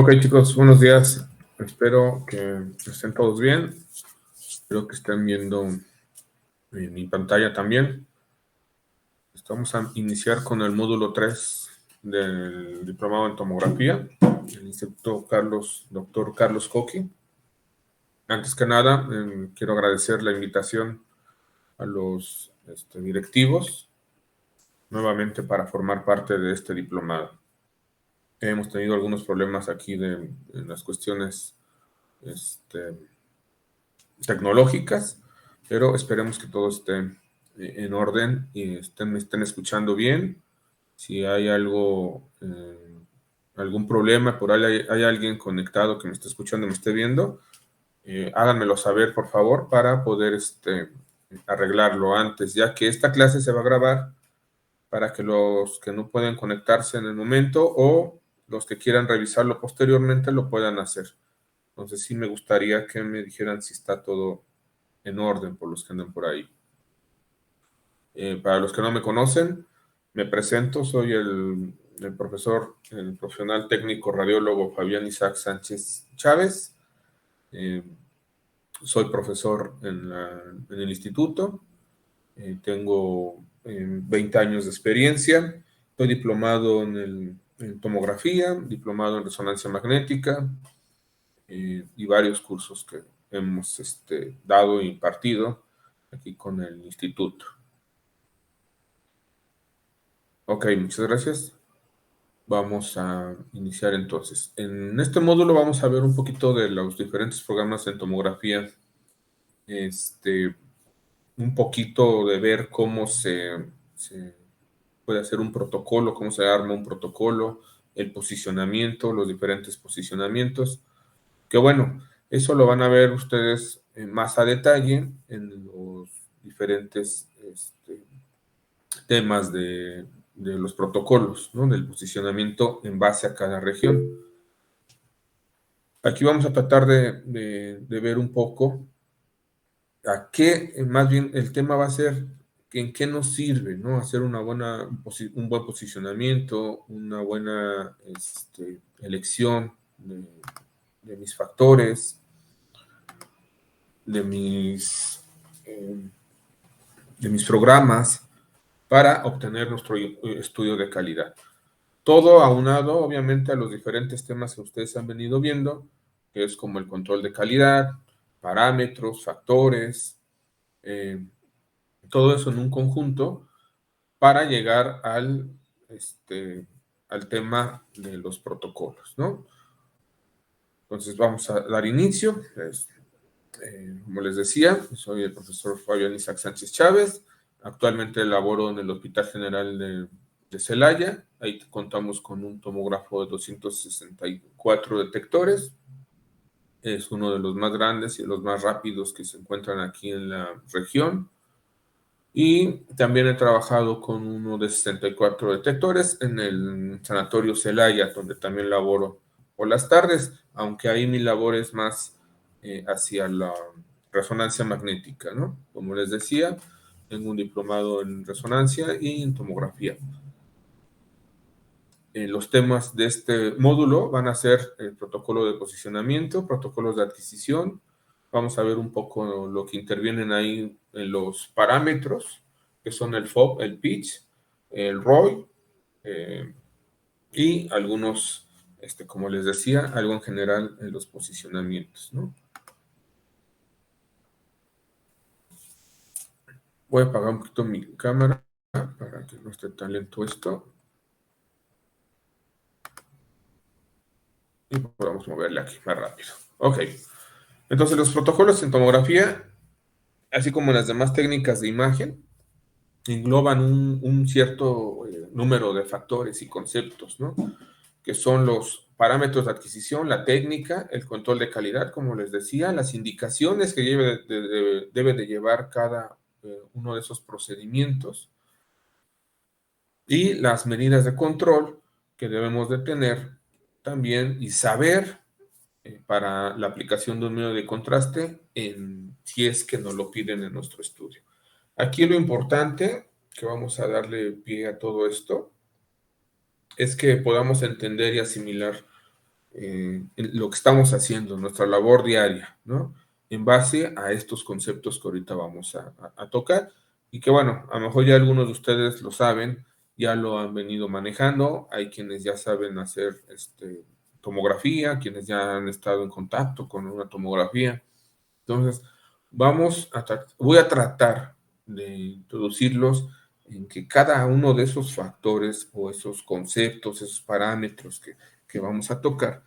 Ok, chicos, buenos días. Espero que estén todos bien. Espero que estén viendo mi pantalla también. Vamos a iniciar con el módulo 3 del diplomado en tomografía del Instituto Dr. Carlos Coqui. Antes que nada, quiero agradecer la invitación a los directivos nuevamente para formar parte de este diplomado. Hemos tenido algunos problemas aquí en las cuestiones tecnológicas, pero esperemos que todo esté en orden y me estén escuchando bien. Si hay algún problema, por ahí hay alguien conectado que me esté escuchando, me esté viendo, háganmelo saber, por favor, para poder arreglarlo antes, ya que esta clase se va a grabar para que los que no pueden conectarse en el momento o los que quieran revisarlo posteriormente lo puedan hacer. Entonces sí me gustaría que me dijeran si está todo en orden por los que andan por ahí. Para los que no me conocen, me presento, soy el profesional técnico radiólogo Fabián Isaac Sánchez Chávez. Soy profesor en el instituto, tengo 20 años de experiencia, estoy diplomado en tomografía, diplomado en resonancia magnética y varios cursos que hemos dado e impartido aquí con el instituto. Ok, muchas gracias. Vamos a iniciar entonces. En este módulo vamos a ver un poquito de los diferentes programas en tomografía. Un poquito de ver cómo se puede hacer un protocolo, cómo se arma un protocolo, el posicionamiento, los diferentes posicionamientos. Que bueno, eso lo van a ver ustedes más a detalle en los diferentes temas de los protocolos, ¿no? Del posicionamiento en base a cada región. Aquí vamos a tratar de ver un poco a qué, más bien el tema va a ser en qué nos sirve, ¿no? Hacer un buen posicionamiento, una buena elección de mis factores, de mis programas para obtener nuestro estudio de calidad. Todo aunado, obviamente, a los diferentes temas que ustedes han venido viendo, que es como el control de calidad, parámetros, factores, todo eso en un conjunto para llegar al tema de los protocolos, ¿no? Entonces vamos a dar inicio. Como les decía, soy el profesor Fabián Isaac Sánchez Chávez. Actualmente laboro en el Hospital General de Celaya. Ahí contamos con un tomógrafo de 264 detectores. Es uno de los más grandes y los más rápidos que se encuentran aquí en la región. Y también he trabajado con uno de 64 detectores en el Sanatorio Celaya, donde también laboro por las tardes, aunque ahí mi labor es más hacia la resonancia magnética, ¿no? Como les decía, tengo un diplomado en resonancia y en tomografía. Los temas de este módulo van a ser el protocolo de posicionamiento, protocolos de adquisición. Vamos a ver un poco lo que intervienen ahí en los parámetros, que son el FOB, el pitch, el ROI, y algunos, como les decía, algo en general en los posicionamientos, ¿no? Voy a apagar un poquito mi cámara para que no esté tan lento esto. Y podamos moverle aquí más rápido. Ok. Entonces, los protocolos en tomografía, así como las demás técnicas de imagen, engloban un cierto número de factores y conceptos, ¿no? Que son los parámetros de adquisición, la técnica, el control de calidad, como les decía, las indicaciones que debe de llevar cada uno de esos procedimientos y las medidas de control que debemos de tener también y saber para la aplicación de un medio de contraste si es que nos lo piden en nuestro estudio. Aquí lo importante, que vamos a darle pie a todo esto, es que podamos entender y asimilar en lo que estamos haciendo, nuestra labor diaria, ¿no? En base a estos conceptos que ahorita vamos a tocar y que, bueno, a lo mejor ya algunos de ustedes lo saben, ya lo han venido manejando, hay quienes ya saben hacer tomografía, quienes ya han estado en contacto con una tomografía. Entonces, voy a tratar de introducirlos en que cada uno de esos factores o esos conceptos, esos parámetros que vamos a tocar,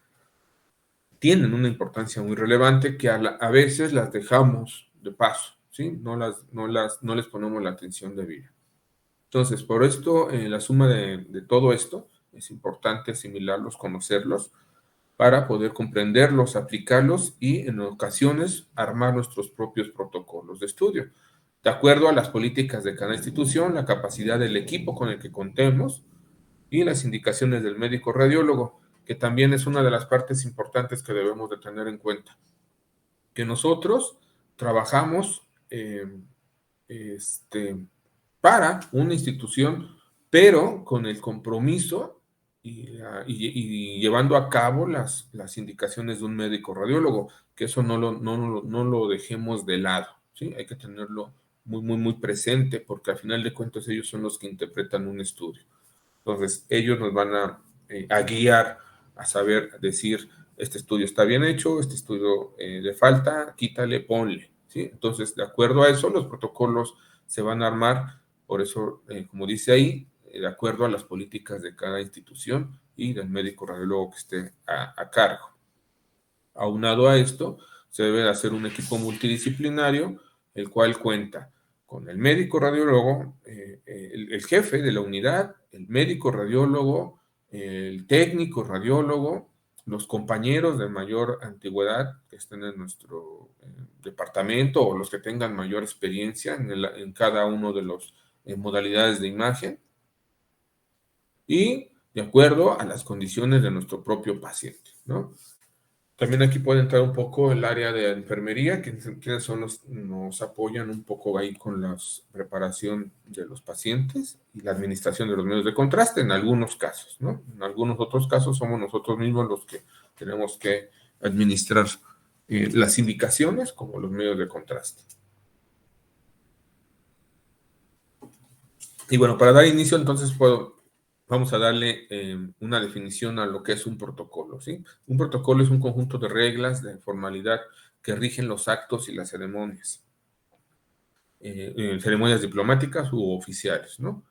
tienen una importancia muy relevante que a veces las dejamos de paso, ¿sí? No les ponemos la atención debida. Entonces, por esto, la suma de todo esto, es importante asimilarlos, conocerlos, para poder comprenderlos, aplicarlos y en ocasiones armar nuestros propios protocolos de estudio, de acuerdo a las políticas de cada institución, la capacidad del equipo con el que contemos y las indicaciones del médico radiólogo, que también es una de las partes importantes que debemos de tener en cuenta, que nosotros trabajamos este, para una institución, pero con el compromiso y llevando a cabo las indicaciones de un médico radiólogo, que eso no lo dejemos de lado, ¿sí? Hay que tenerlo muy, muy, muy presente, porque al final de cuentas ellos son los que interpretan un estudio. Entonces, ellos nos van a guiar a saber decir, este estudio está bien hecho, este estudio le falta, quítale, ponle, ¿sí? Entonces, de acuerdo a eso, los protocolos se van a armar, por eso, como dice ahí, de acuerdo a las políticas de cada institución y del médico radiólogo que esté a cargo. Aunado a esto, se debe de hacer un equipo multidisciplinario, el cual cuenta con el médico radiólogo, el jefe de la unidad, el médico radiólogo, el técnico radiólogo, los compañeros de mayor antigüedad que estén en nuestro departamento o los que tengan mayor experiencia en cada uno de las modalidades de imagen y de acuerdo a las condiciones de nuestro propio paciente, ¿no? También aquí puede entrar un poco el área de enfermería, quienes son nos apoyan un poco ahí con la preparación de los pacientes y la administración de los medios de contraste en algunos casos, ¿no? En algunos otros casos somos nosotros mismos los que tenemos que administrar las indicaciones como los medios de contraste. Y bueno, para dar inicio entonces vamos a darle una definición a lo que es un protocolo, ¿sí? Un protocolo es un conjunto de reglas, de formalidad que rigen los actos y las ceremonias, ceremonias diplomáticas u oficiales, ¿no?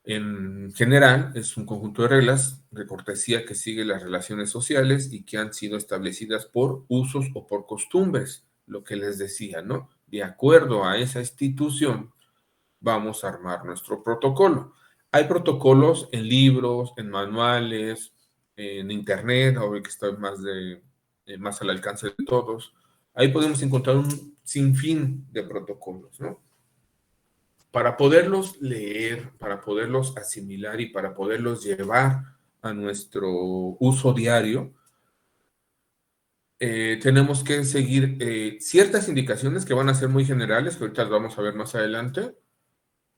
En general, es un conjunto de reglas de cortesía que sigue las relaciones sociales y que han sido establecidas por usos o por costumbres, lo que les decía, ¿no? De acuerdo a esa institución, vamos a armar nuestro protocolo. Hay protocolos en libros, en manuales, en internet, ahora que está más al alcance de todos. Ahí podemos encontrar un sinfín de protocolos, ¿no? Para poderlos leer, para poderlos asimilar y para poderlos llevar a nuestro uso diario, tenemos que seguir ciertas indicaciones que van a ser muy generales, que ahorita las vamos a ver más adelante,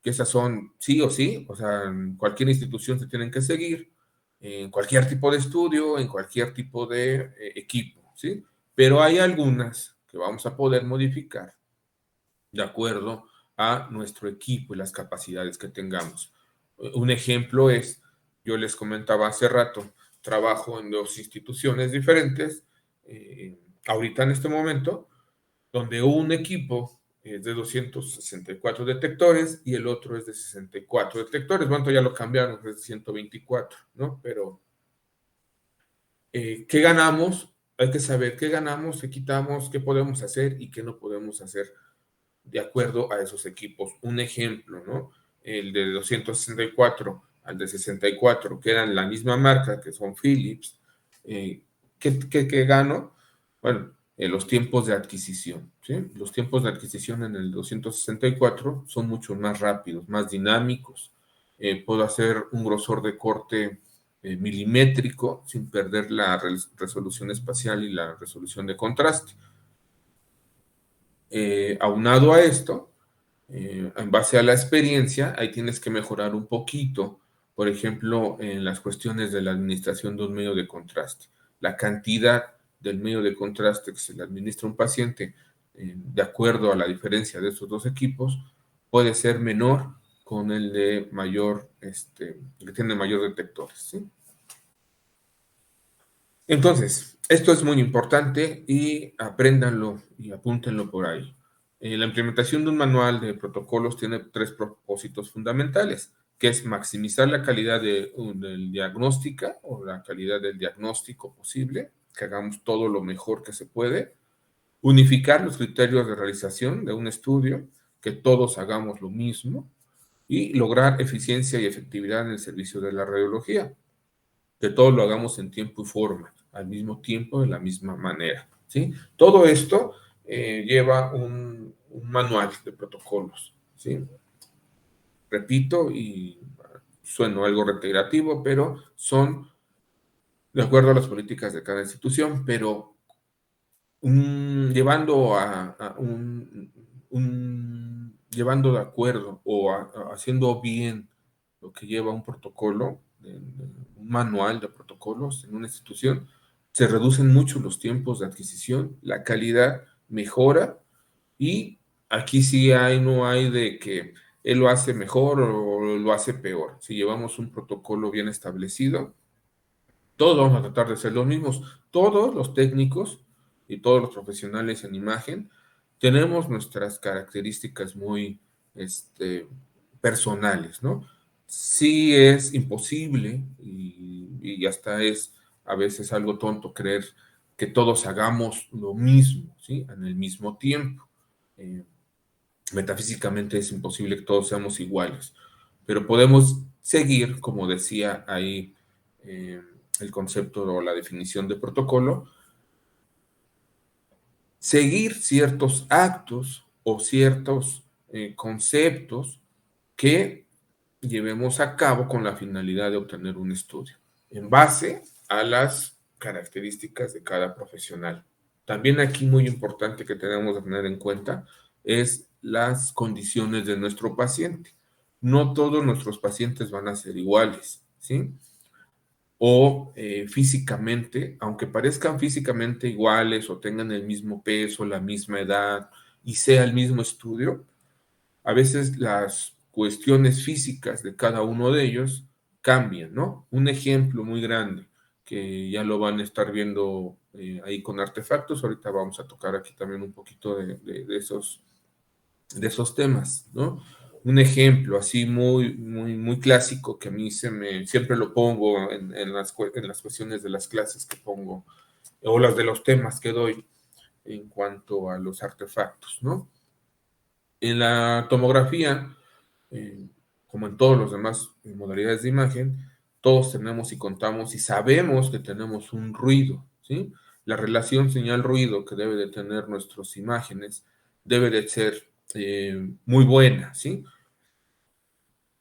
que esas son sí o sí, o sea, en cualquier institución se tienen que seguir, en cualquier tipo de estudio, en cualquier tipo de equipo, ¿sí? Pero hay algunas que vamos a poder modificar de acuerdo a nuestro equipo y las capacidades que tengamos. Un ejemplo es, yo les comentaba hace rato, trabajo en dos instituciones diferentes, ahorita en este momento, donde un equipo es de 264 detectores y el otro es de 64 detectores. Bueno, ya lo cambiaron, es de 124, ¿no? Pero, ¿qué ganamos? Hay que saber qué ganamos, qué quitamos, qué podemos hacer y qué no podemos hacer de acuerdo a esos equipos. Un ejemplo, ¿no? El de 264 al de 64, que eran la misma marca, que son Philips. ¿Qué gano? Bueno, los tiempos de adquisición, ¿sí? Los tiempos de adquisición en el 264 son mucho más rápidos, más dinámicos. Puedo hacer un grosor de corte milimétrico sin perder la resolución espacial y la resolución de contraste. Aunado a esto, en base a la experiencia, ahí tienes que mejorar un poquito, por ejemplo, en las cuestiones de la administración de un medio de contraste. la cantidad del medio de contraste que se le administra a un paciente de acuerdo a la diferencia de estos dos equipos puede ser menor con el de mayor, que tiene mayor detectores, ¿sí? Entonces, esto es muy importante y apréndanlo y apúntenlo por ahí. La implementación de un manual de protocolos tiene tres propósitos fundamentales, que es maximizar la calidad del diagnóstica o la calidad del diagnóstico posible, que hagamos todo lo mejor que se puede, unificar los criterios de realización de un estudio, que todos hagamos lo mismo y lograr eficiencia y efectividad en el servicio de la radiología, que todos lo hagamos en tiempo y forma, al mismo tiempo, de la misma manera, ¿sí? Todo esto lleva un manual de protocolos, ¿sí? Repito, y sueno algo reiterativo, pero son de acuerdo a las políticas de cada institución, pero llevando llevando de acuerdo o haciendo bien lo que lleva un protocolo, un manual de protocolos en una institución, se reducen mucho los tiempos de adquisición, la calidad mejora y aquí sí no hay de que él lo hace mejor o lo hace peor. Si llevamos un protocolo bien establecido, todos vamos a tratar de ser los mismos. Todos los técnicos y todos los profesionales en imagen tenemos nuestras características muy personales, ¿no? Sí es imposible y hasta es a veces algo tonto creer que todos hagamos lo mismo, ¿sí? En el mismo tiempo. Metafísicamente es imposible que todos seamos iguales, pero podemos seguir, como decía ahí eh, el concepto o la definición de protocolo, seguir ciertos actos o ciertos conceptos que llevemos a cabo con la finalidad de obtener un estudio, en base a las características de cada profesional. También aquí muy importante que tenemos que tener en cuenta es las condiciones de nuestro paciente. No todos nuestros pacientes van a ser iguales, ¿sí? O físicamente, aunque parezcan físicamente iguales o tengan el mismo peso, la misma edad y sea el mismo estudio, a veces las cuestiones físicas de cada uno de ellos cambian, ¿no? Un ejemplo muy grande que ya lo van a estar viendo ahí con artefactos, ahorita vamos a tocar aquí también un poquito de esos temas, ¿no? Un ejemplo así muy clásico que a mí siempre lo pongo en las cuestiones de las clases que pongo o las de los temas que doy en cuanto a los artefactos, ¿no? En la tomografía, eh, como en todos los demás modalidades de imagen, todos tenemos y contamos y sabemos que tenemos un ruido, ¿sí? La relación señal-ruido que debe de tener nuestras imágenes debe de ser muy buena, ¿sí?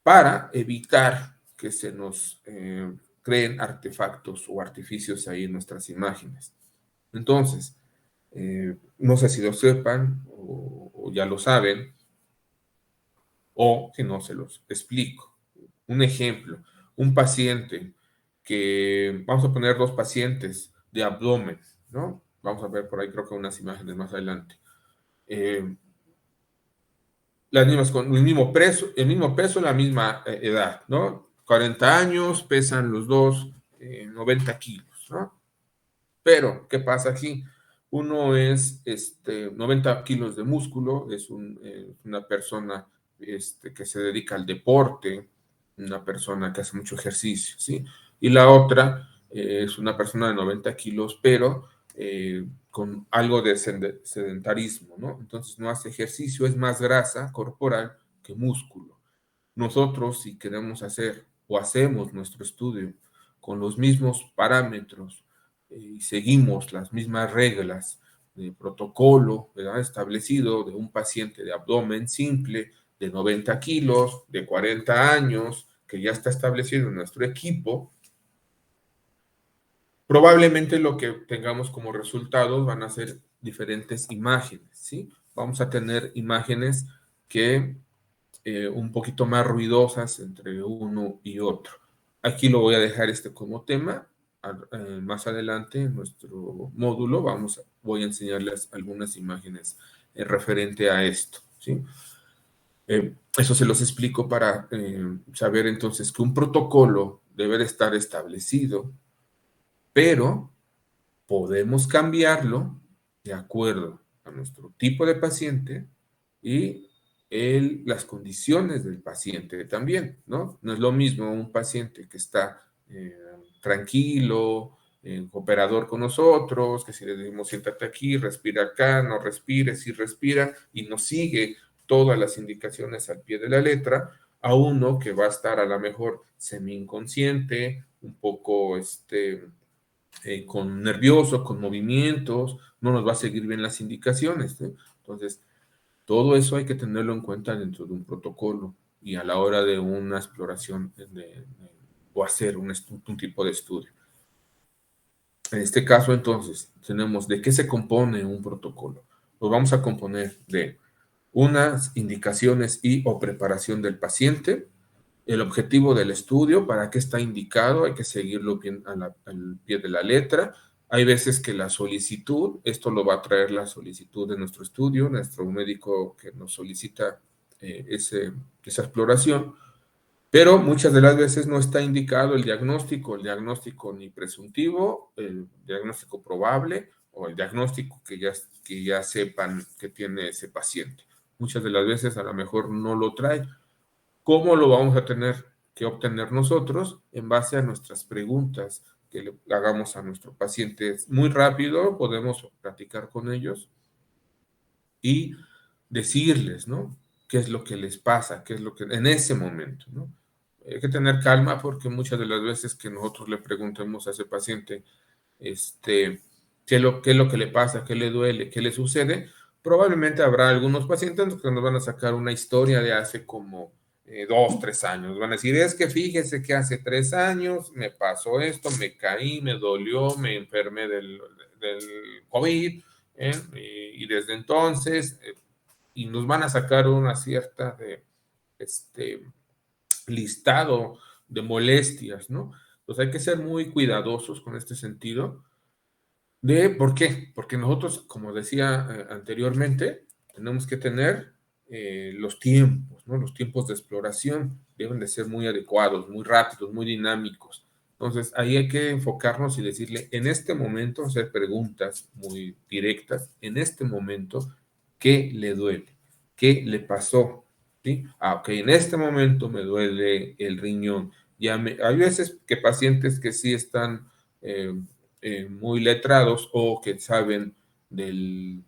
Para evitar que se nos creen artefactos o artificios ahí en nuestras imágenes. Entonces, no sé si lo sepan o ya lo saben, o si no se los explico. Un ejemplo, un paciente vamos a poner dos pacientes de abdomen, ¿no? Vamos a ver por ahí creo que unas imágenes más adelante. Las mismas, con el mismo peso, la misma edad, ¿no? 40 años, pesan los dos 90 kilos, ¿no? Pero, ¿qué pasa aquí? Uno es 90 kilos de músculo, es una persona que se dedica al deporte, una persona que hace mucho ejercicio, ¿sí? Y la otra es una persona de 90 kilos, pero con algo de sedentarismo, ¿no? Entonces no hace ejercicio, es más grasa corporal que músculo. Nosotros, si queremos hacer o hacemos nuestro estudio con los mismos parámetros y seguimos las mismas reglas de protocolo, ¿verdad? Establecido de un paciente de abdomen simple, de 90 kilos, de 40 años, que ya está establecido en nuestro equipo, probablemente lo que tengamos como resultados van a ser diferentes imágenes, ¿sí? Vamos a tener imágenes que un poquito más ruidosas entre uno y otro. Aquí lo voy a dejar como tema más adelante en nuestro módulo voy a enseñarles algunas imágenes referente a esto, ¿sí? Eso se los explico para saber entonces que un protocolo debe de estar establecido, pero podemos cambiarlo de acuerdo a nuestro tipo de paciente y las condiciones del paciente también, ¿no? No es lo mismo un paciente que está tranquilo, cooperador con nosotros, que si le decimos siéntate aquí, respira acá, no respires, sí respira, y nos sigue todas las indicaciones al pie de la letra, a uno que va a estar a lo mejor semi inconsciente, un poco con nervioso, con movimientos, no nos va a seguir bien las indicaciones, ¿eh? Entonces, todo eso hay que tenerlo en cuenta dentro de un protocolo y a la hora de una exploración o hacer un tipo de estudio. En este caso, entonces, tenemos de qué se compone un protocolo. Lo vamos a componer de unas indicaciones y o preparación del paciente, el objetivo del estudio, para qué está indicado, hay que seguirlo bien al pie de la letra. Hay veces que la solicitud, esto lo va a traer la solicitud de nuestro estudio, nuestro médico que nos solicita esa exploración, pero muchas de las veces no está indicado el diagnóstico ni presuntivo, el diagnóstico probable o el diagnóstico que ya sepan que tiene ese paciente. Muchas de las veces a lo mejor no lo trae. ¿Cómo lo vamos a tener que obtener nosotros? En base a nuestras preguntas que le hagamos a nuestro paciente. Es muy rápido, podemos platicar con ellos y decirles, ¿no? ¿Qué es lo que les pasa? ¿Qué es lo que en ese momento, ¿no? Hay que tener calma porque muchas de las veces que nosotros le preguntemos a ese paciente, qué es lo que le pasa, qué le duele, qué le sucede, probablemente habrá algunos pacientes que nos van a sacar una historia de hace como 2, 3 años. Van a decir, es que fíjese que hace 3 años me pasó esto, me caí, me dolió, me enfermé del COVID, y desde entonces, y nos van a sacar una cierta listado de molestias, ¿no? Entonces hay que ser muy cuidadosos con este sentido. ¿Por qué? Porque nosotros, como decía anteriormente, tenemos que tener los tiempos, ¿no? Los tiempos de exploración deben de ser muy adecuados, muy rápidos, muy dinámicos. Entonces, ahí hay que enfocarnos y decirle, en este momento, hacer preguntas muy directas, en este momento, ¿qué le duele? ¿Qué le pasó? ¿Sí? Ok, en este momento me duele el riñón. Hay veces que pacientes que sí están muy letrados o que saben del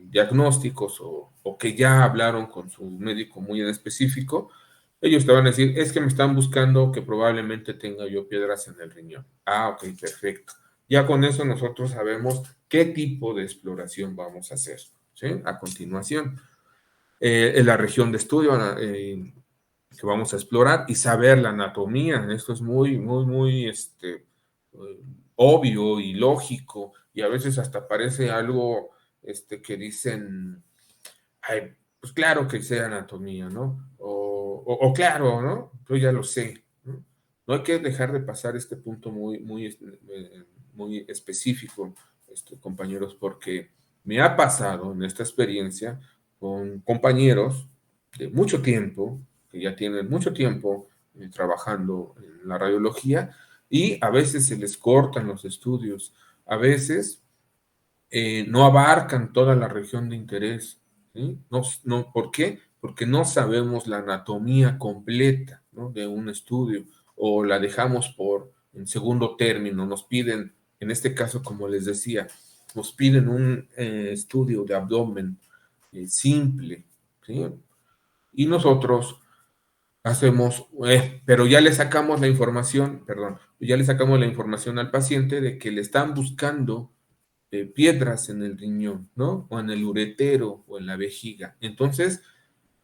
diagnósticos o que ya hablaron con su médico muy en específico, ellos te van a decir, es que me están buscando que probablemente tenga yo piedras en el riñón. Ah, ok, perfecto. Ya con eso nosotros sabemos qué tipo de exploración vamos a hacer, ¿sí? A continuación, en la región de estudio que vamos a explorar y saber la anatomía. Esto es muy, muy, muy obvio y lógico y a veces hasta parece algo que dicen, ay, pues claro que sé anatomía, ¿no? O claro, ¿no? Yo ya lo sé, ¿no? No hay que dejar de pasar este punto muy, muy, muy específico, compañeros, porque me ha pasado en esta experiencia con compañeros de mucho tiempo, que ya tienen mucho tiempo trabajando en la radiología, y a veces se les cortan los estudios, a veces no abarcan toda la región de interés, ¿sí? No, ¿por qué? Porque no sabemos la anatomía completa, ¿no? De un estudio o la dejamos en segundo término. Nos piden, en este caso, como les decía, nos piden un estudio de abdomen simple, ¿sí? Y nosotros hacemos, pero ya le sacamos la información, perdón, ya le sacamos la información al paciente de que le están buscando piedras en el riñón, ¿no? O en el uretero o en la vejiga. Entonces,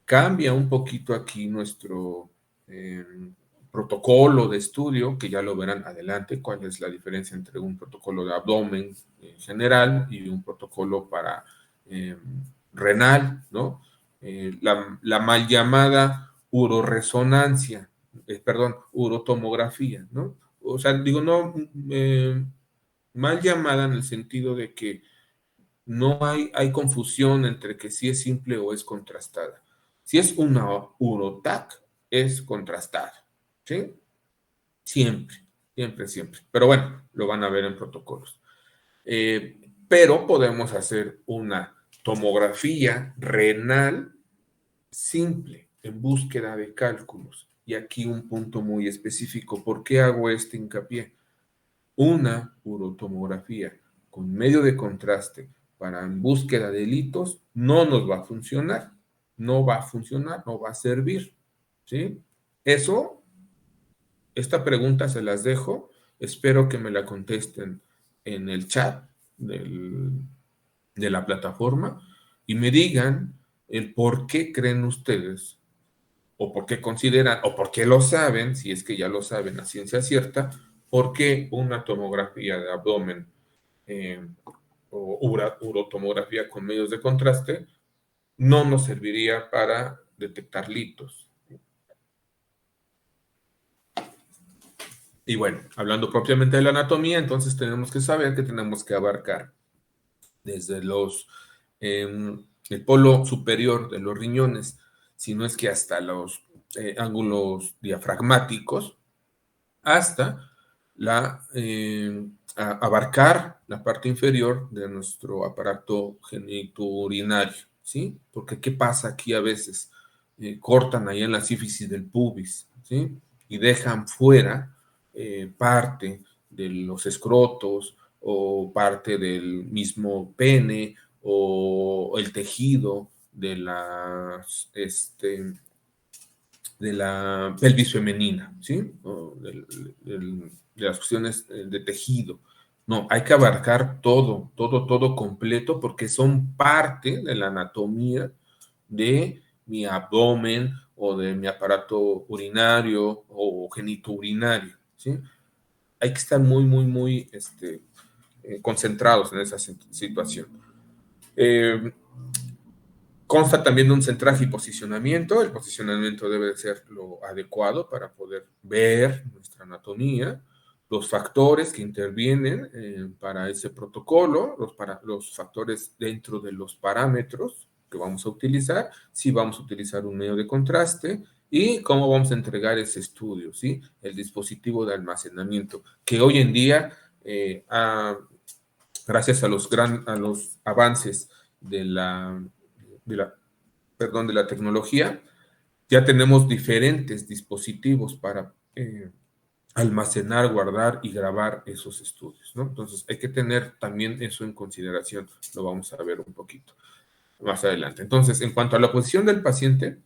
cambia un poquito aquí nuestro eh, protocolo de estudio, que ya lo verán adelante, cuál es la diferencia entre un protocolo de abdomen general y un protocolo para eh, renal, ¿no? La mal llamada uroresonancia, perdón, urotomografía, ¿no? o sea, digo, no, mal llamada en el sentido de que no hay confusión entre que si es simple o es contrastada. Si es una urotac, es contrastada, ¿sí? Siempre, siempre, siempre. Pero bueno, lo van a ver en protocolos. Pero podemos hacer una tomografía renal simple en búsqueda de cálculos. Y aquí un punto muy específico. ¿Por qué hago este hincapié? Una urotomografía con medio de contraste para en búsqueda de delitos no nos va a funcionar. No va a funcionar, no va a servir. ¿Sí? Eso, esta pregunta se las dejo. Espero que me la contesten en el chat de la plataforma y me digan el por qué creen ustedes o por qué consideran o por qué lo saben, si es que ya lo saben a ciencia cierta, por qué una tomografía de abdomen o urotomografía con medios de contraste no nos serviría para detectar litos. Y bueno, hablando propiamente de la anatomía, entonces tenemos que saber que tenemos que abarcar desde el polo superior de los riñones, si no es que hasta los ángulos diafragmáticos, hasta abarcar la parte inferior de nuestro aparato genitourinario, ¿sí? Porque ¿qué pasa aquí a veces? Cortan ahí en la sífisis del pubis, ¿sí? Y dejan fuera parte de los escrotos o parte del mismo pene o el tejido de la pelvis femenina, ¿sí? O de las cuestiones de tejido. No, hay que abarcar todo, todo, todo completo porque son parte de la anatomía de mi abdomen o de mi aparato urinario o genitourinario, ¿sí? Hay que estar muy, muy, muy concentrados en esa situación. Consta también de un centraje y posicionamiento. El posicionamiento debe ser lo adecuado para poder ver nuestra anatomía, los factores que intervienen para ese protocolo, los factores dentro de los parámetros que vamos a utilizar, si vamos a utilizar un medio de contraste y cómo vamos a entregar ese estudio, ¿sí? El dispositivo de almacenamiento, que hoy en día, gracias a los avances de la, perdón, de la tecnología, ya tenemos diferentes dispositivos para almacenar, guardar y grabar esos estudios, ¿no? Entonces hay que tener también eso en consideración, lo vamos a ver un poquito más adelante. Entonces, en cuanto a la posición del paciente,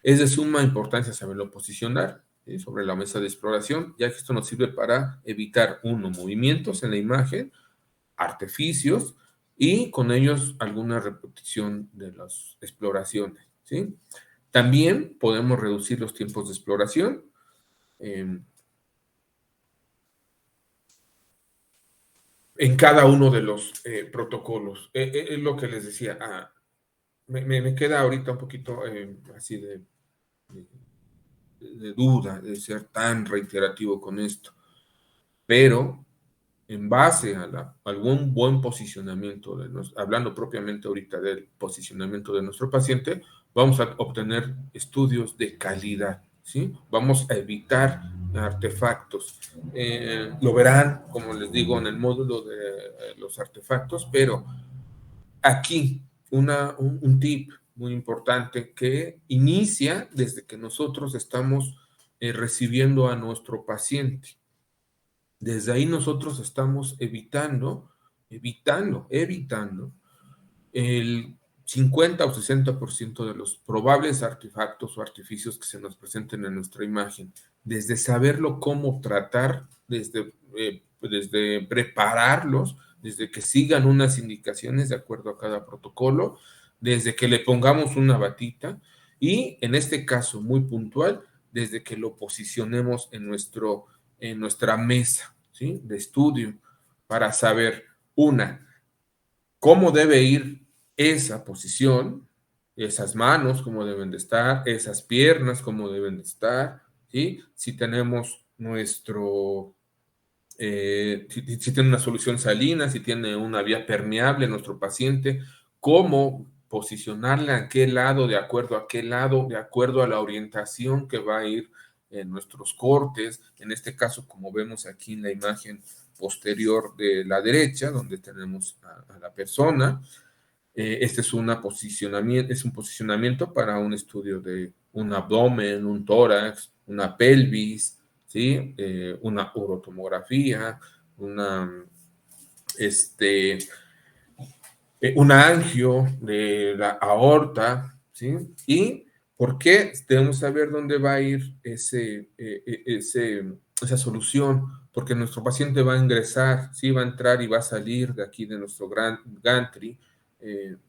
es de suma importancia saberlo posicionar, ¿sí? Sobre la mesa de exploración, ya que esto nos sirve para evitar, uno, movimientos en la imagen, artificios y con ellos alguna repetición de las exploraciones, ¿sí? También podemos reducir los tiempos de exploración. En cada uno de los protocolos. Es lo que les decía. Me queda ahorita un poquito así de duda de ser tan reiterativo con esto, pero en base a algún buen posicionamiento, hablando propiamente ahorita del posicionamiento de nuestro paciente, vamos a obtener estudios de calidad, ¿sí? Vamos a evitar artefactos. Lo verán, como les digo, en el módulo de los artefactos, pero aquí un tip muy importante que inicia desde que nosotros estamos recibiendo a nuestro paciente. Desde ahí nosotros estamos evitando el 50 o 60% de los probables artefactos o artificios que se nos presenten en nuestra imagen. Desde saberlo cómo tratar, desde prepararlos, desde que sigan unas indicaciones de acuerdo a cada protocolo, desde que le pongamos una batita y en este caso muy puntual, desde que lo posicionemos en nuestra mesa, ¿sí? De estudio para saber, una, cómo debe ir esa posición, esas manos, cómo deben de estar, esas piernas, cómo deben de estar, ¿sí? Si tenemos si tiene una solución salina, si tiene una vía permeable nuestro paciente, cómo posicionarla a qué lado, de acuerdo a qué lado, de acuerdo a la orientación que va a ir en nuestros cortes. En este caso, como vemos aquí en la imagen posterior de la derecha, donde tenemos a la persona, este es un posicionamiento para un estudio de un abdomen, un tórax, una pelvis, ¿sí? Una urotomografía, este, una angio de la aorta, ¿sí? ¿Y por qué? Debemos saber dónde va a ir esa solución, porque nuestro paciente va a ingresar, ¿sí? Va a entrar y va a salir de aquí de nuestro gantry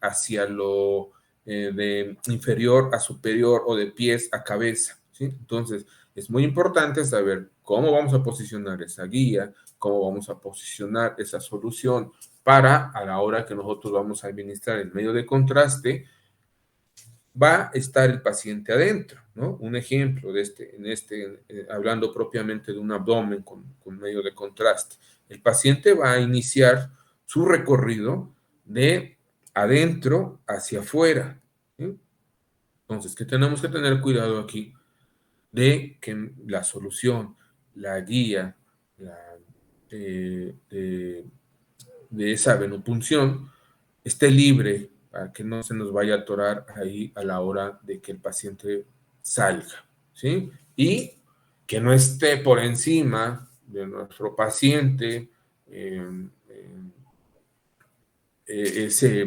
hacia lo de inferior a superior o de pies a cabeza, ¿sí? Entonces, es muy importante saber cómo vamos a posicionar esa guía, cómo vamos a posicionar esa solución para a la hora que nosotros vamos a administrar el medio de contraste, va a estar el paciente adentro, ¿no? Un ejemplo hablando propiamente de un abdomen con medio de contraste. El paciente va a iniciar su recorrido de adentro hacia afuera, ¿sí? Entonces, ¿qué tenemos que tener cuidado aquí? De que la solución, la guía, de esa venopunción esté libre para que no se nos vaya a atorar ahí a la hora de que el paciente salga, ¿sí? Y que no esté por encima de nuestro paciente esa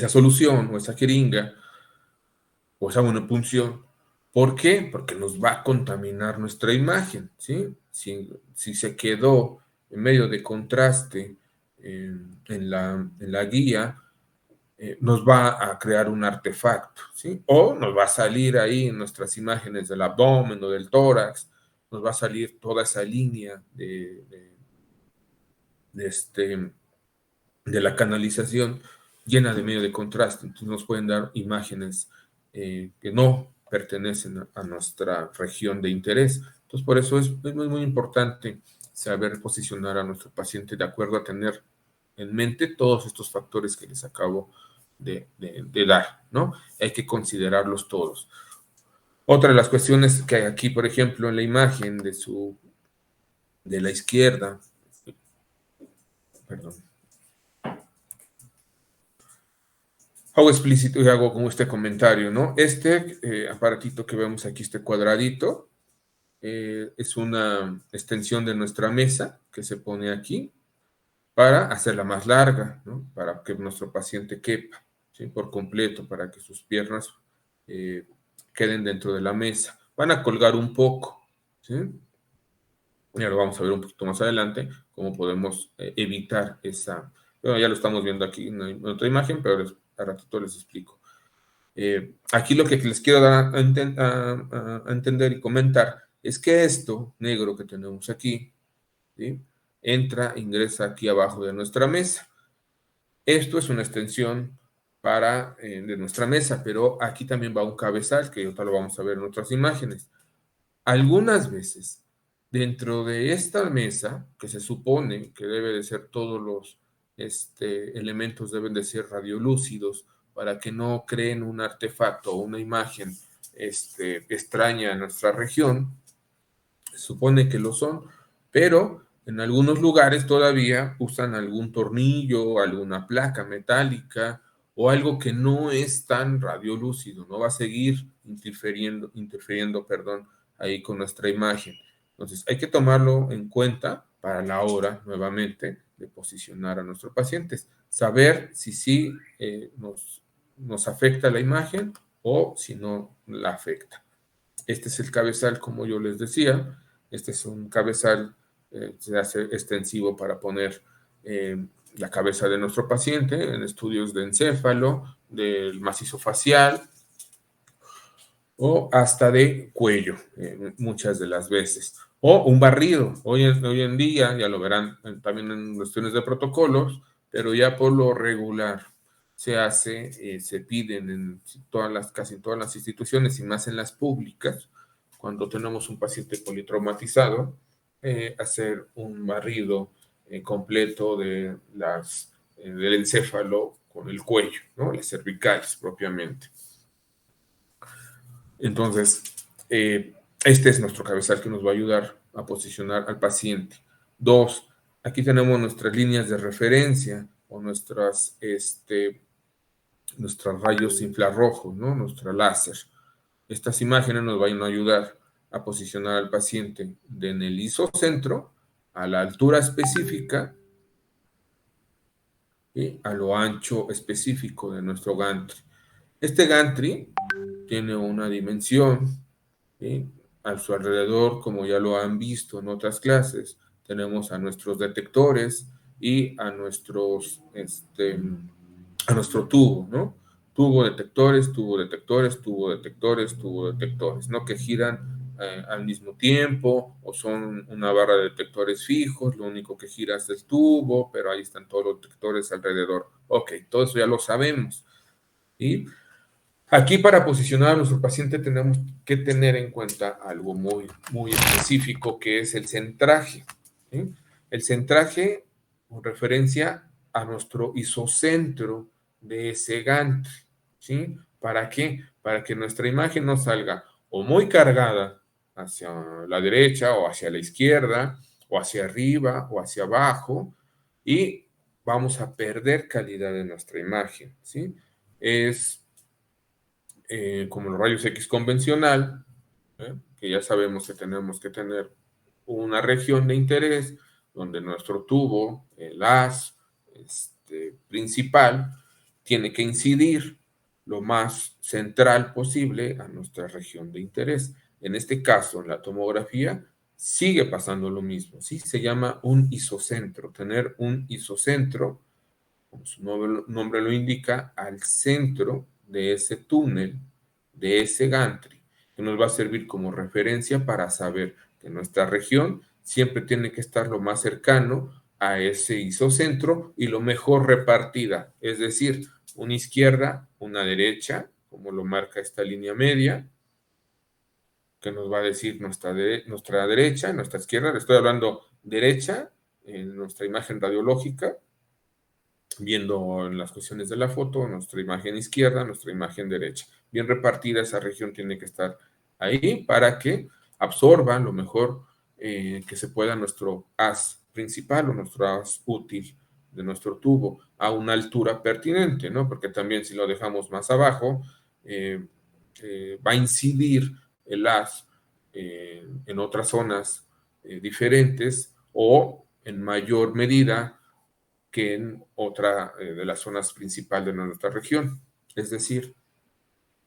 solución o esa jeringa o esa venopunción. ¿Por qué? Porque nos va a contaminar nuestra imagen, ¿sí? Si se quedó en medio de contraste en la guía, nos va a crear un artefacto, ¿sí? O nos va a salir ahí en nuestras imágenes del abdomen o del tórax, nos va a salir toda esa línea de la canalización llena de medio de contraste. Entonces nos pueden dar imágenes que no pertenecen a nuestra región de interés. Entonces por eso es muy, muy importante saber posicionar a nuestro paciente de acuerdo a tener en mente todos estos factores que les acabo de dar, ¿no? Hay que considerarlos todos. Otra de las cuestiones que hay aquí, por ejemplo, en la imagen de la izquierda, perdón, hago explícito y hago como este comentario, ¿no? Aparatito que vemos aquí, este cuadradito, es una extensión de nuestra mesa que se pone aquí para hacerla más larga, ¿no? Para que nuestro paciente quepa, ¿sí? Por completo, para que sus piernas queden dentro de la mesa. Van a colgar un poco, ¿sí? Ya lo vamos a ver un poquito más adelante, cómo podemos evitar esa... Bueno, ya lo estamos viendo aquí en otra imagen, pero a ratito les explico. Aquí lo que les quiero dar a entender y comentar es que esto negro que tenemos aquí, ¿sí? Ingresa aquí abajo de nuestra mesa. Esto es una extensión de nuestra mesa, pero aquí también va un cabezal, que ahorita lo vamos a ver en otras imágenes. Algunas veces, dentro de esta mesa, que se supone que debe de ser todos los elementos deben de ser radiolúcidos para que no creen un artefacto o una imagen extraña en nuestra región, se supone que lo son, pero en algunos lugares todavía usan algún tornillo, alguna placa metálica o algo que no es tan radiolúcido, no va a seguir interfiriendo, perdón, ahí con nuestra imagen. Entonces, hay que tomarlo en cuenta para la hora, nuevamente, de posicionar a nuestros pacientes. Saber si sí nos afecta la imagen o si no la afecta. Este es el cabezal, como yo les decía. Este es un cabezal, se hace extensivo para poner la cabeza de nuestro paciente en estudios de encéfalo, del macizo facial o hasta de cuello, muchas de las veces. O un barrido. Hoy en día, ya lo verán también en cuestiones de protocolos, pero ya por lo regular se piden en casi todas las instituciones y más en las públicas, cuando tenemos un paciente politraumatizado, hacer un barrido completo del encéfalo con el cuello, ¿no? Las cervicales propiamente. Entonces, este es nuestro cabezal que nos va a ayudar a posicionar al paciente. 2, aquí tenemos nuestras líneas de referencia o nuestros rayos infrarrojos, ¿no? Nuestra láser. Estas imágenes nos van a ayudar a posicionar al paciente en el isocentro, a la altura específica y a lo ancho específico de nuestro gantry. Este gantry tiene una dimensión, ¿sí? A su alrededor, como ya lo han visto en otras clases, tenemos a nuestros detectores y a nuestro tubo, ¿no? Tubo, detectores, tubo, detectores, tubo, detectores, tubo, detectores, ¿no? Que giran al mismo tiempo o son una barra de detectores fijos, lo único que gira es el tubo, pero ahí están todos los detectores alrededor. Ok, todo eso ya lo sabemos. Y aquí para posicionar a nuestro paciente tenemos que tener en cuenta algo muy, muy específico que es el centraje, ¿sí? El centraje con referencia a nuestro isocentro de ese gantry, ¿sí? ¿Para qué? Para que nuestra imagen no salga o muy cargada hacia la derecha o hacia la izquierda o hacia arriba o hacia abajo y vamos a perder calidad de nuestra imagen, ¿sí? Es como los rayos X convencional, que ya sabemos que tenemos que tener una región de interés donde nuestro tubo, el haz principal, tiene que incidir lo más central posible a nuestra región de interés. En este caso, en la tomografía, sigue pasando lo mismo, ¿sí? Se llama un isocentro, tener un isocentro, como su nombre lo indica, al centro de ese túnel, de ese gantry, que nos va a servir como referencia para saber que nuestra región siempre tiene que estar lo más cercano a ese isocentro y lo mejor repartida, es decir, una izquierda, una derecha, como lo marca esta línea media, que nos va a decir nuestra derecha, nuestra izquierda, le estoy hablando derecha en nuestra imagen radiológica, viendo en las cuestiones de la foto, nuestra imagen izquierda, nuestra imagen derecha. Bien repartida esa región tiene que estar ahí para que absorba lo mejor que se pueda nuestro haz principal o nuestro haz útil de nuestro tubo a una altura pertinente, ¿no? Porque también si lo dejamos más abajo, va a incidir el haz en otras zonas diferentes o en mayor medida que en otra de las zonas principales de nuestra región. Es decir,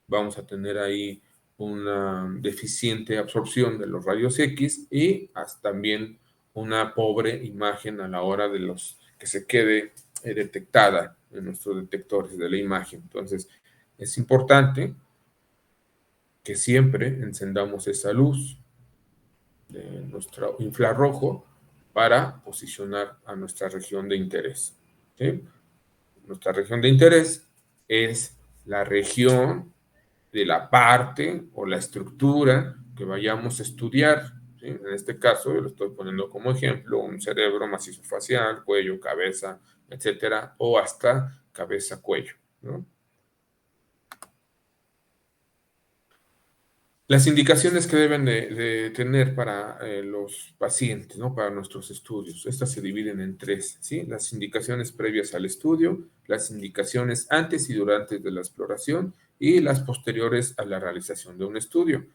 vamos a tener ahí una deficiente absorción de los rayos X y también una pobre imagen a la hora de los que se quede detectada en nuestros detectores de la imagen. Entonces, es importante que siempre encendamos esa luz de nuestro infrarrojo para posicionar a nuestra región de interés, ¿sí? Nuestra región de interés es la región de la parte o la estructura que vayamos a estudiar, ¿sí? En este caso, yo lo estoy poniendo como ejemplo, un cerebro macizo facial, cuello, cabeza, etcétera, o hasta cabeza, cuello, ¿no? Las indicaciones que deben de tener para los pacientes, ¿no? Para nuestros estudios. Estas se dividen en 3, ¿sí? Las indicaciones previas al estudio, las indicaciones antes y durante de la exploración y las posteriores a la realización de un estudio.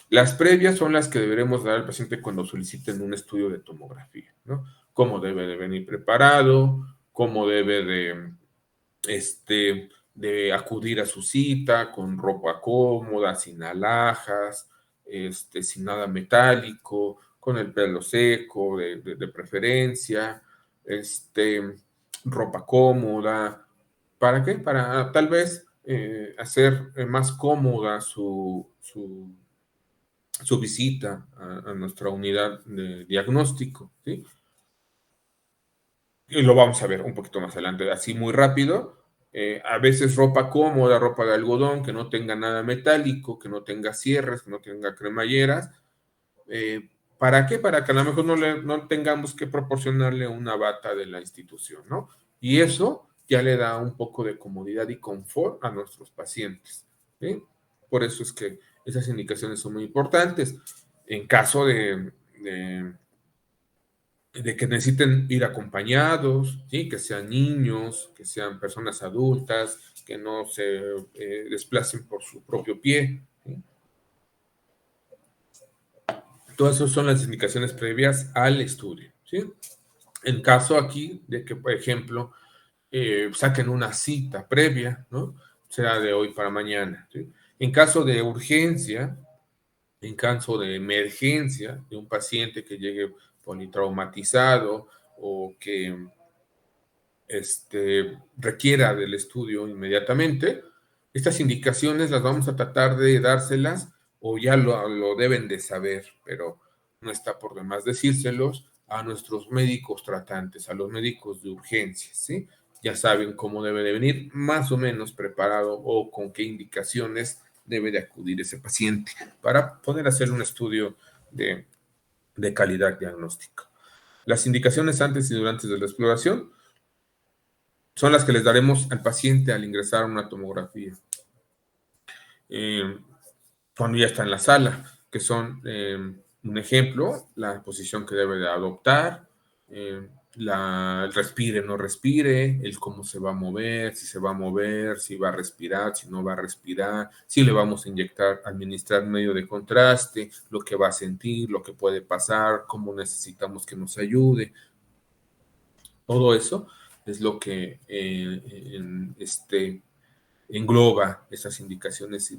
Las previas son las que deberemos dar al paciente cuando soliciten un estudio de tomografía, ¿no? Cómo debe de venir preparado, cómo debe de acudir a su cita con ropa cómoda, sin alhajas, sin nada metálico, con el pelo seco de preferencia, ropa cómoda. ¿Para qué? Para tal vez hacer más cómoda su visita a nuestra unidad de diagnóstico, ¿sí? Y lo vamos a ver un poquito más adelante, así muy rápido. A veces ropa cómoda, ropa de algodón, que no tenga nada metálico, que no tenga cierres, que no tenga cremalleras. ¿Para qué? Para que a lo mejor no tengamos que proporcionarle una bata de la institución, ¿no? Y eso ya le da un poco de comodidad y confort a nuestros pacientes, ¿sí? Por eso es que esas indicaciones son muy importantes. En caso de que necesiten ir acompañados, ¿sí? Que sean niños, que sean personas adultas, que no se desplacen por su propio pie, ¿sí? Todas esas son las indicaciones previas al estudio, ¿sí? En caso aquí de que, por ejemplo, saquen una cita previa, ¿no? Será de hoy para mañana, ¿sí? En caso de urgencia, en caso de emergencia de un paciente que llegue politraumatizado o que requiera del estudio inmediatamente, estas indicaciones las vamos a tratar de dárselas o ya lo deben de saber, pero no está por demás decírselos a nuestros médicos tratantes, a los médicos de urgencias, ¿sí? Ya saben cómo debe de venir más o menos preparado o con qué indicaciones debe de acudir ese paciente para poder hacer un estudio de calidad diagnóstica. Las indicaciones antes y durante de la exploración son las que les daremos al paciente al ingresar a una tomografía. Cuando ya está en la sala, que son, un ejemplo, la posición que debe de adoptar, el respire, no respire, el cómo se va a mover, si va a respirar, si no va a respirar, si le vamos a inyectar, administrar medio de contraste, lo que va a sentir, lo que puede pasar, cómo necesitamos que nos ayude. Todo eso es lo que engloba esas indicaciones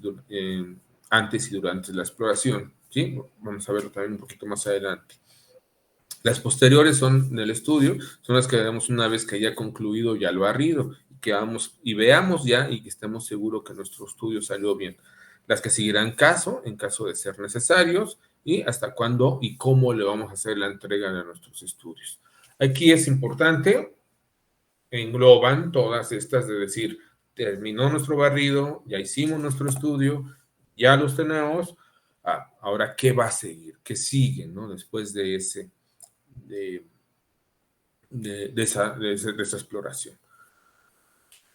antes y durante la exploración, ¿sí? Vamos a verlo también un poquito más adelante. Las posteriores son del estudio, son las que haremos una vez que haya concluido ya el barrido, que vamos y veamos ya y que estemos seguros que nuestro estudio salió bien. Las que seguirán en caso de ser necesarios, y hasta cuándo y cómo le vamos a hacer la entrega de nuestros estudios. Aquí es importante, engloban todas estas de decir, terminó nuestro barrido, ya hicimos nuestro estudio, ya los tenemos, ahora qué va a seguir, qué sigue, ¿no? Después de esa exploración.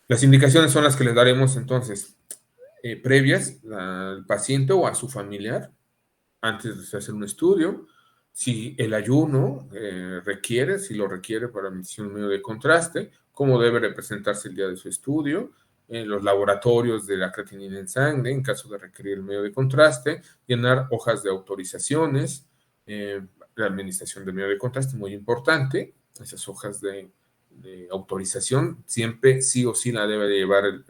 Las indicaciones son las que les daremos entonces previas al paciente o a su familiar antes de hacer un estudio. Si el ayuno si lo requiere para medición medio de contraste, cómo debe representarse el día de su estudio, los laboratorios de la creatinina en sangre, en caso de requerir el medio de contraste, llenar hojas de autorizaciones, la administración del medio de contraste, muy importante, esas hojas de autorización, siempre sí o sí la debe de llevar el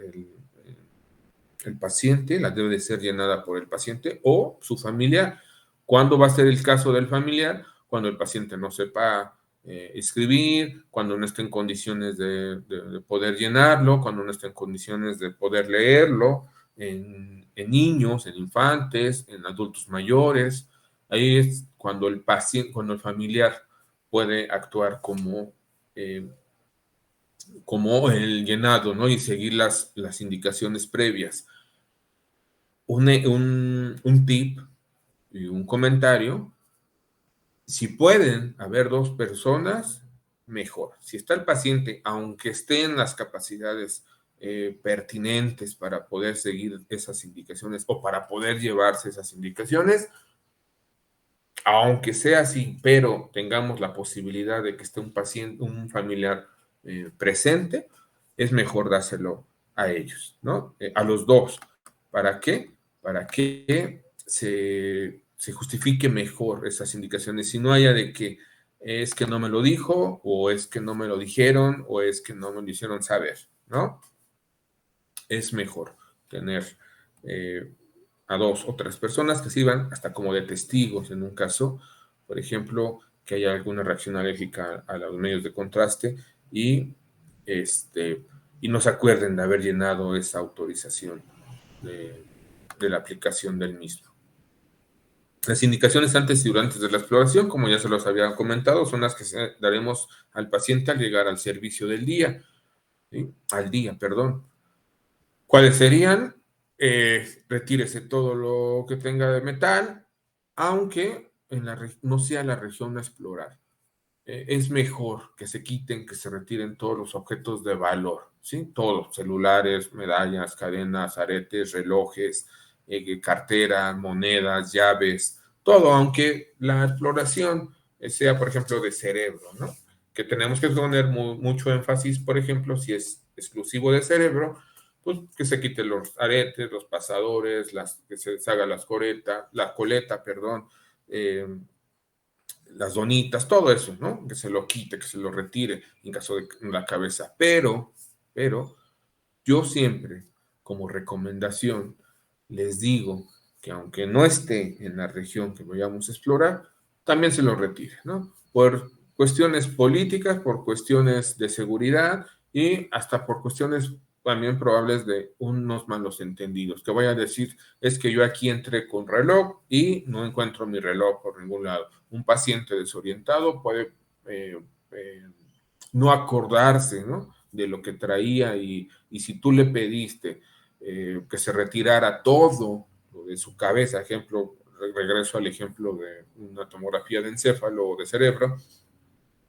paciente, la debe de ser llenada por el paciente o su familiar. ¿Cuándo va a ser el caso del familiar? Cuando el paciente no sepa escribir, cuando no esté en condiciones de poder llenarlo, cuando no esté en condiciones de poder leerlo, en niños, en infantes, en adultos mayores. Ahí es cuando el familiar puede actuar como el llenado, ¿no? Y seguir las indicaciones previas. Un tip y un comentario: si pueden haber dos personas, mejor. Si está el paciente, aunque esté en las capacidades pertinentes para poder seguir esas indicaciones o para poder llevarse esas indicaciones, aunque sea así, pero tengamos la posibilidad de que esté un familiar presente, es mejor dárselo a ellos, ¿no? A los dos. ¿Para qué? Para que se justifique mejor esas indicaciones, si no haya de que es que no me lo dijo, o es que no me lo dijeron, o es que no me lo hicieron saber, ¿no? Es mejor tener a dos o tres personas que sirvan hasta como de testigos en un caso, por ejemplo, que haya alguna reacción alérgica a los medios de contraste y no se acuerden de haber llenado esa autorización de la aplicación del mismo. Las indicaciones antes y durante de la exploración, como ya se los había comentado, son las que daremos al paciente al llegar al servicio del día. ¿sí? Al día, perdón. ¿Cuáles serían? Retírese todo lo que tenga de metal, aunque no sea la región a explorar. Es mejor que se quiten, que se retiren todos los objetos de valor, ¿sí? Todos, celulares, medallas, cadenas, aretes, relojes, carteras, monedas, llaves, todo, aunque la exploración sea, por ejemplo, de cerebro, ¿no? Que tenemos que poner mucho énfasis, por ejemplo, si es exclusivo de cerebro, pues que se quiten los aretes, los pasadores, que se deshaga la coleta, perdón, las donitas, todo eso, ¿no? Que se lo quite, que se lo retire en caso de la cabeza. Pero yo siempre, como recomendación, les digo que aunque no esté en la región que vayamos a explorar, también se lo retire, ¿no? Por cuestiones políticas, por cuestiones de seguridad y hasta por cuestiones también probables de unos malos entendidos, que vaya a decir, es que yo aquí entré con reloj y no encuentro mi reloj por ningún lado. Un paciente desorientado puede eh, eh, no acordarse, ¿no? De lo que traía y si tú le pediste que se retirara todo lo de su cabeza, ejemplo, regreso al ejemplo de una tomografía de encéfalo o de cerebro,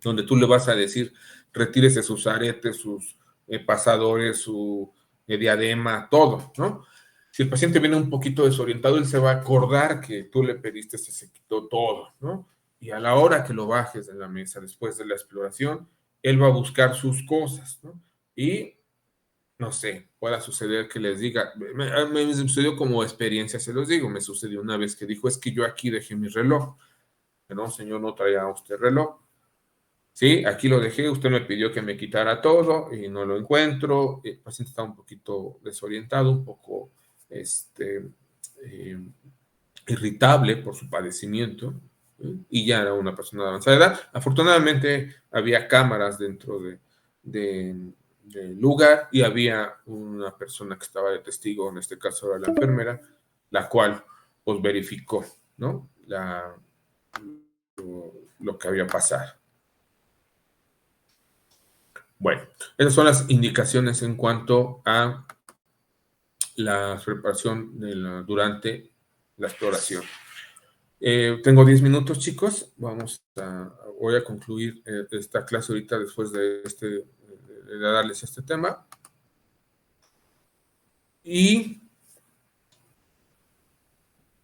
donde tú le vas a decir, retírese sus aretes, sus pasadores, su diadema, todo, ¿no? Si el paciente viene un poquito desorientado, él se va a acordar que tú le pediste, se quitó todo, ¿no? Y a la hora que lo bajes de la mesa, después de la exploración, él va a buscar sus cosas, ¿no? Y, no sé, pueda suceder que les diga, me sucedió como experiencia, se los digo, me sucedió una vez que dijo, es que yo aquí dejé mi reloj. No, señor, no traía usted reloj. Sí, aquí lo dejé, usted me pidió que me quitara todo y no lo encuentro. El paciente está un poquito desorientado, un poco eh, irritable por su padecimiento, ¿sí? Y ya era una persona de avanzada edad. Afortunadamente había cámaras dentro del lugar y había una persona que estaba de testigo, en este caso era la enfermera, la cual pues verificó, ¿no? Lo que había pasado. Bueno, esas son las indicaciones en cuanto a la preparación durante la exploración. Tengo 10 minutos, chicos. Voy a concluir esta clase ahorita después de darles este tema. Y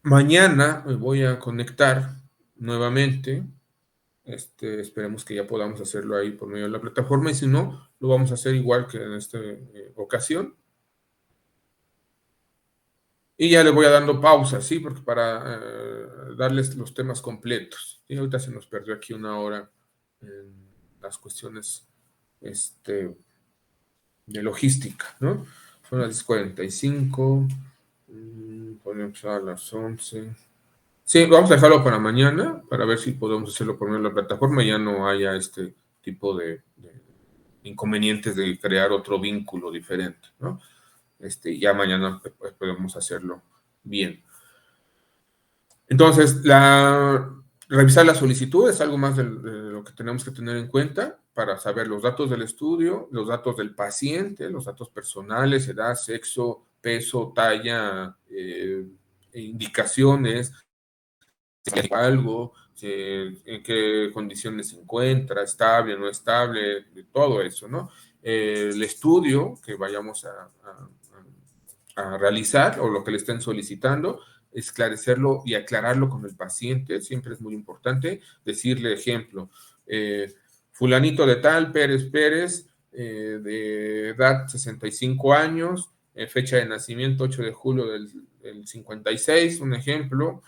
mañana me voy a conectar nuevamente. Esperemos que ya podamos hacerlo ahí por medio de la plataforma y si no, lo vamos a hacer igual que en esta ocasión. Y ya le voy a dando pausa, ¿sí? Porque para darles los temas completos. Y ahorita se nos perdió aquí una hora en las cuestiones de logística, ¿no? Son las 10:45. Ponemos a las 11. Sí, vamos a dejarlo para mañana, para ver si podemos hacerlo por medio de la plataforma y ya no haya este tipo de inconvenientes de crear otro vínculo diferente, ¿no? Ya mañana pues, podemos hacerlo bien. Entonces, revisar la solicitud es algo más de lo que tenemos que tener en cuenta para saber los datos del estudio, los datos del paciente, los datos personales, edad, sexo, peso, talla, indicaciones, si hay algo, en qué condiciones se encuentra, estable, no estable, de todo eso, ¿no? El estudio que vayamos a realizar o lo que le estén solicitando, esclarecerlo y aclararlo con el paciente, siempre es muy importante, decirle, ejemplo, fulanito de tal, Pérez Pérez, de edad 65 años, fecha de nacimiento 8 de julio del 56, un ejemplo,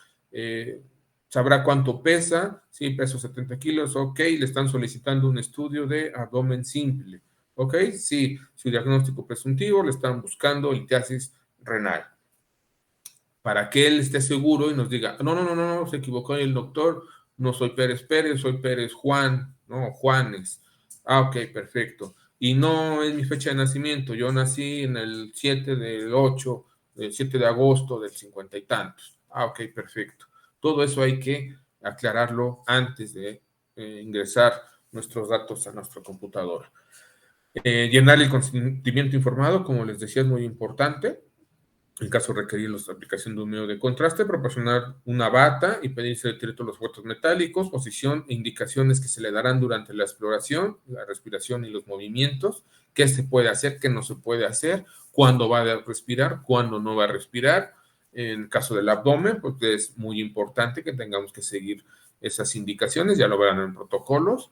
sabrá cuánto pesa, sí, peso 70 kilos, ok, le están solicitando un estudio de abdomen simple, ok, sí, su diagnóstico presuntivo, le están buscando litiasis renal, para que él esté seguro y nos diga, no, se equivocó el doctor, no soy Pérez Pérez, soy Pérez Juan, no, Juanes, ok, perfecto, y no es mi fecha de nacimiento, yo nací en el 7 de agosto del 50 y tantos, ok, perfecto. Todo eso hay que aclararlo antes de ingresar nuestros datos a nuestra computadora. Llenar el consentimiento informado, como les decía, es muy importante. En caso de requerir la aplicación de un medio de contraste, proporcionar una bata y pedirse directo los objetos metálicos, posición e indicaciones que se le darán durante la exploración, la respiración y los movimientos, qué se puede hacer, qué no se puede hacer, cuándo va a respirar, cuándo no va a respirar. En el caso del abdomen, pues es muy importante que tengamos que seguir esas indicaciones, ya lo verán en protocolos,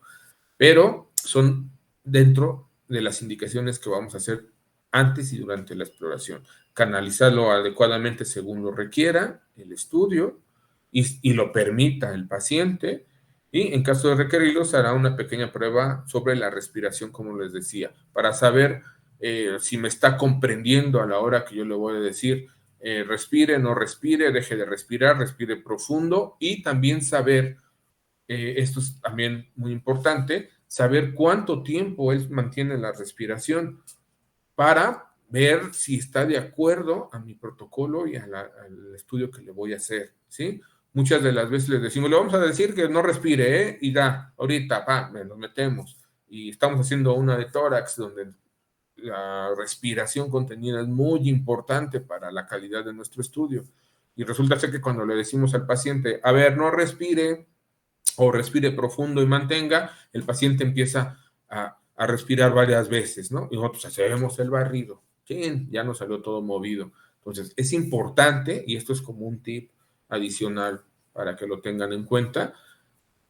pero son dentro de las indicaciones que vamos a hacer antes y durante la exploración. Canalizarlo adecuadamente según lo requiera el estudio y lo permita el paciente. Y en caso de requerirlo, se hará una pequeña prueba sobre la respiración, como les decía, para saber si me está comprendiendo a la hora que yo le voy a decir respire, no respire, deje de respirar, respire profundo, y también saber, esto es también muy importante, saber cuánto tiempo él mantiene la respiración para ver si está de acuerdo a mi protocolo y al estudio que le voy a hacer, ¿sí? Muchas de las veces les decimos, le vamos a decir que no respire, ¿eh? Y da, ahorita, nos metemos. Y estamos haciendo una de tórax donde la respiración contenida es muy importante para la calidad de nuestro estudio. Y resulta ser que cuando le decimos al paciente, a ver, no respire, o respire profundo y mantenga, el paciente empieza a respirar varias veces, ¿no? Y nosotros hacemos el barrido. Sí, ya nos salió todo movido. Entonces, es importante, y esto es como un tip adicional para que lo tengan en cuenta,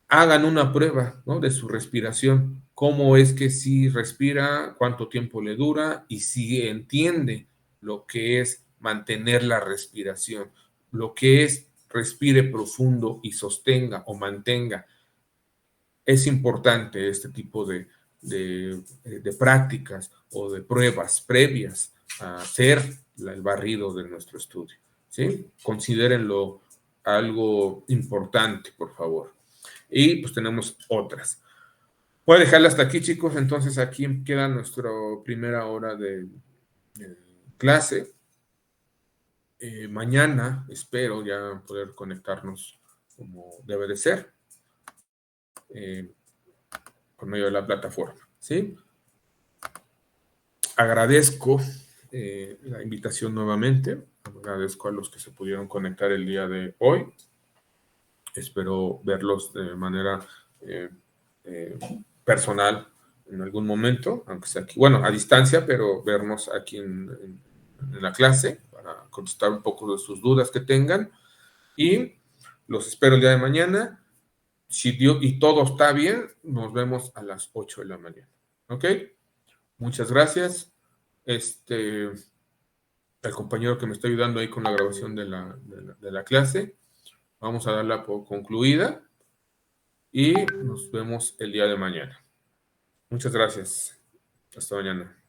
hagan una prueba, ¿no? De su respiración, cómo es que si respira, cuánto tiempo le dura y si entiende lo que es mantener la respiración, lo que es respire profundo y sostenga o mantenga. Es importante este tipo de prácticas o de pruebas previas a hacer el barrido de nuestro estudio, ¿sí? Considérenlo algo importante, por favor. Y pues tenemos otras. Voy a dejarla hasta aquí, chicos. Entonces aquí queda nuestra primera hora de clase. Mañana espero ya poder conectarnos como debe de ser, por medio de la plataforma, ¿sí? Agradezco la invitación nuevamente. Agradezco a los que se pudieron conectar el día de hoy. Espero verlos de manera personal en algún momento, aunque sea aquí, bueno, a distancia, pero vernos aquí en la clase para contestar un poco de sus dudas que tengan. Y los espero el día de mañana. Si Dios y todo está bien, nos vemos a las 8 de la mañana. ¿Ok? Muchas gracias. El compañero que me está ayudando ahí con la grabación de la clase. Vamos a darla por concluida y nos vemos el día de mañana. Muchas gracias. Hasta mañana.